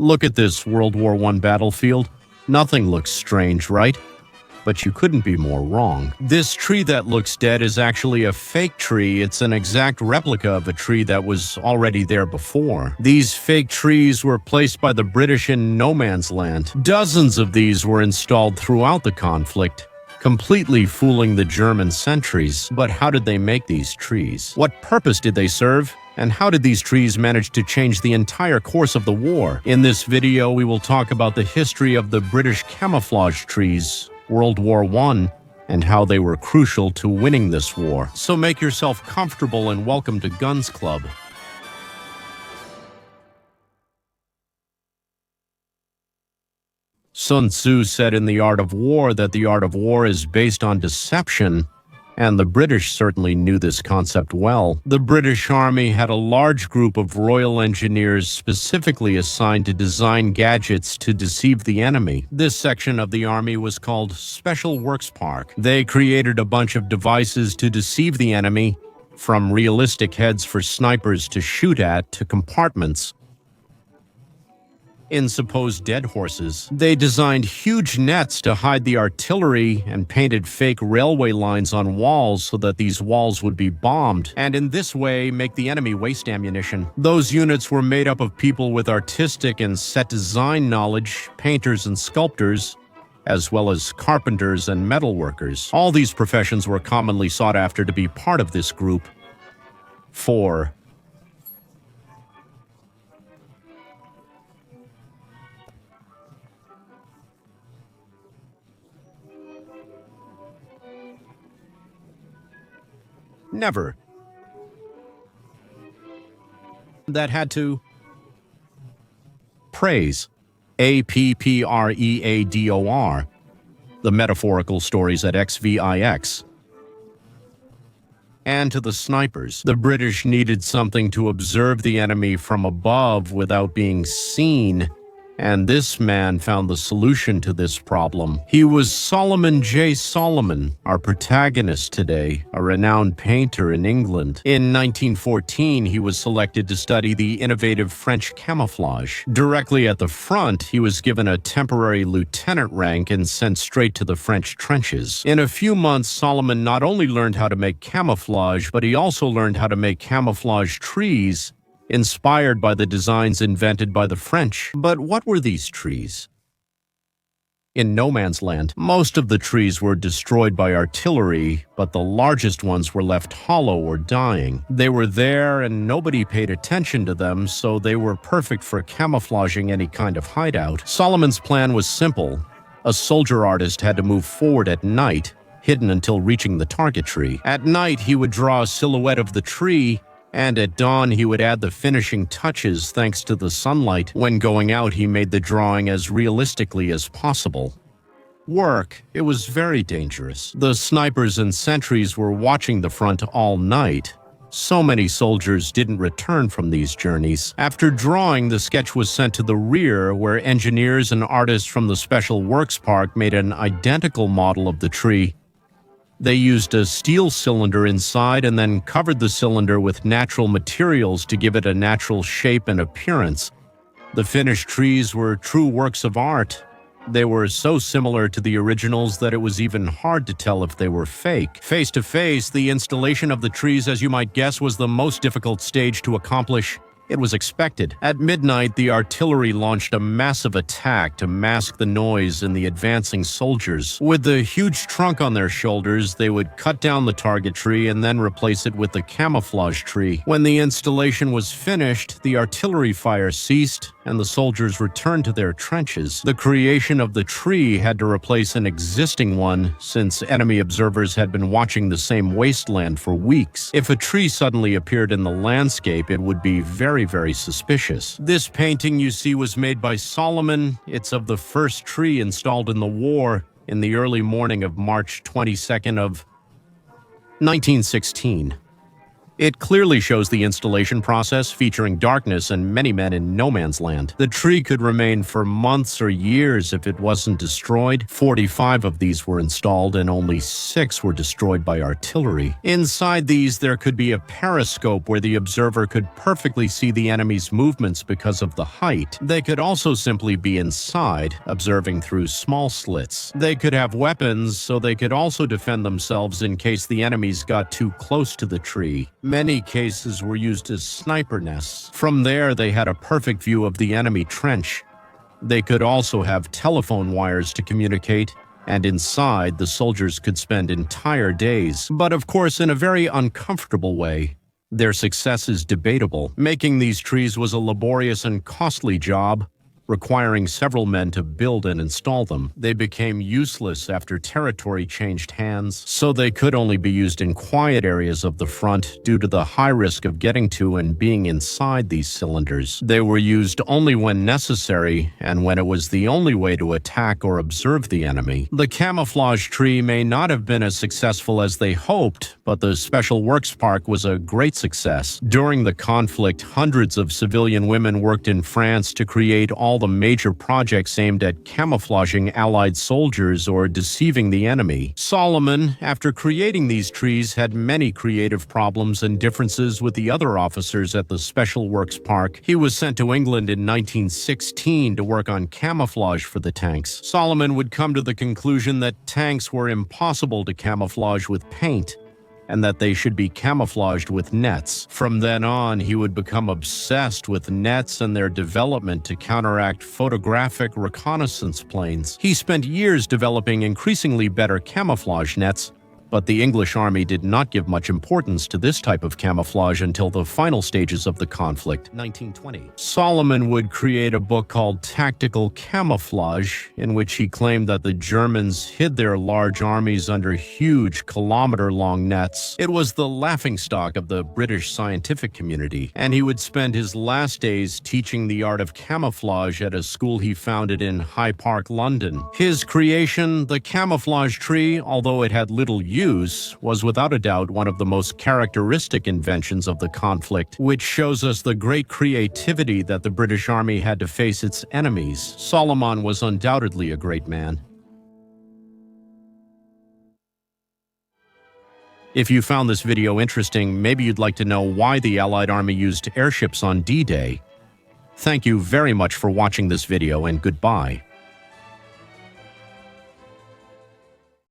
Look at this World War I battlefield. Nothing looks strange, right? But you couldn't be more wrong. This tree that looks dead is actually a fake tree. It's an exact replica of a tree that was already there before. These fake trees were placed by the British in no man's land. Dozens of these were installed throughout the conflict, completely fooling the German sentries. But how did they make these trees? What purpose did they serve? And how did these trees manage to change the entire course of the war? In this video, we will talk about the history of the British camouflage trees, World War I, and how they were crucial to winning this war. So make yourself comfortable and welcome to Guns Club. Sun Tzu said in The Art of War that the art of war is based on deception, and the British certainly knew this concept well. The British Army had a large group of Royal Engineers specifically assigned to design gadgets to deceive the enemy. This section of the Army was called Special Works Park. They created a bunch of devices to deceive the enemy, from realistic heads for snipers to shoot at to compartments in supposed dead horses. They designed huge nets to hide the artillery and painted fake railway lines on walls so that these walls would be bombed, and in this way make the enemy waste ammunition. Those units were made up of people with artistic and set design knowledge, painters and sculptors, as well as carpenters and metalworkers. All these professions were commonly sought after to be part of this group. 4. Never. That had to praise, APPREADOR, the metaphorical stories at XVIX. And to the snipers, the British needed something to observe the enemy from above without being seen, and this man found the solution to this problem. He was Solomon J. Solomon, our protagonist today, a renowned painter in England. In 1914, he was selected to study the innovative French camouflage. Directly at the front, he was given a temporary lieutenant rank and sent straight to the French trenches. In a few months, Solomon not only learned how to make camouflage, but he also learned how to make camouflage trees, inspired by the designs invented by the French. But what were these trees? In no man's land, most of the trees were destroyed by artillery, but the largest ones were left hollow or dying. They were there and nobody paid attention to them, so they were perfect for camouflaging any kind of hideout. Solomon's plan was simple. A soldier artist had to move forward at night, hidden until reaching the target tree. At night, he would draw a silhouette of the tree, and at dawn he would add the finishing touches thanks to the sunlight. When going out, he made the drawing as realistically as possible. Work. It was very dangerous. The snipers and sentries were watching the front all night. So many soldiers didn't return from these journeys. After drawing, the sketch was sent to the rear, where engineers and artists from the Special Works Park made an identical model of the tree. They used a steel cylinder inside and then covered the cylinder with natural materials to give it a natural shape and appearance. The finished trees were true works of art. They were so similar to the originals that it was even hard to tell if they were fake. Face to face, the installation of the trees, as you might guess, was the most difficult stage to accomplish. It was expected. At midnight, the artillery launched a massive attack to mask the noise in the advancing soldiers. With the huge trunk on their shoulders, they would cut down the target tree and then replace it with the camouflage tree. When the installation was finished, the artillery fire ceased and the soldiers returned to their trenches. The creation of the tree had to replace an existing one, since enemy observers had been watching the same wasteland for weeks. If a tree suddenly appeared in the landscape, it would be very suspicious. This painting you see was made by Solomon. It's of the first tree installed in the war in the early morning of March 22nd of 1916. It clearly shows the installation process, featuring darkness and many men in no man's land. The tree could remain for months or years if it wasn't destroyed. 45 of these were installed and only 6 were destroyed by artillery. Inside these, there could be a periscope where the observer could perfectly see the enemy's movements because of the height. They could also simply be inside, observing through small slits. They could have weapons, so they could also defend themselves in case the enemies got too close to the tree. Many cases were used as sniper nests. From there, they had a perfect view of the enemy trench. They could also have telephone wires to communicate, and inside, the soldiers could spend entire days, but of course in a very uncomfortable way. Their success is debatable. Making these trees was a laborious and costly job, requiring several men to build and install them. They became useless after territory changed hands, so they could only be used in quiet areas of the front due to the high risk of getting to and being inside these cylinders. They were used only when necessary and when it was the only way to attack or observe the enemy. The camouflage tree may not have been as successful as they hoped, but the Special Works Park was a great success. During the conflict, hundreds of civilian women worked in France to create all the major projects aimed at camouflaging Allied soldiers or deceiving the enemy. Solomon, after creating these trees, had many creative problems and differences with the other officers at the Special Works Park. He was sent to England in 1916 to work on camouflage for the tanks. Solomon would come to the conclusion that tanks were impossible to camouflage with paint, and that they should be camouflaged with nets. From then on, he would become obsessed with nets and their development to counteract photographic reconnaissance planes. He spent years developing increasingly better camouflage nets, but the English army did not give much importance to this type of camouflage until the final stages of the conflict, 1920. Solomon would create a book called Tactical Camouflage, in which he claimed that the Germans hid their large armies under huge kilometer-long nets. It was the laughingstock of the British scientific community, and he would spend his last days teaching the art of camouflage at a school he founded in Hyde Park, London. His creation, the camouflage tree, although it had little use, was without a doubt one of the most characteristic inventions of the conflict, which shows us the great creativity that the British Army had to face its enemies. Solomon was undoubtedly a great man. If you found this video interesting, maybe you'd like to know why the Allied Army used airships on D-Day. Thank you very much for watching this video, and goodbye.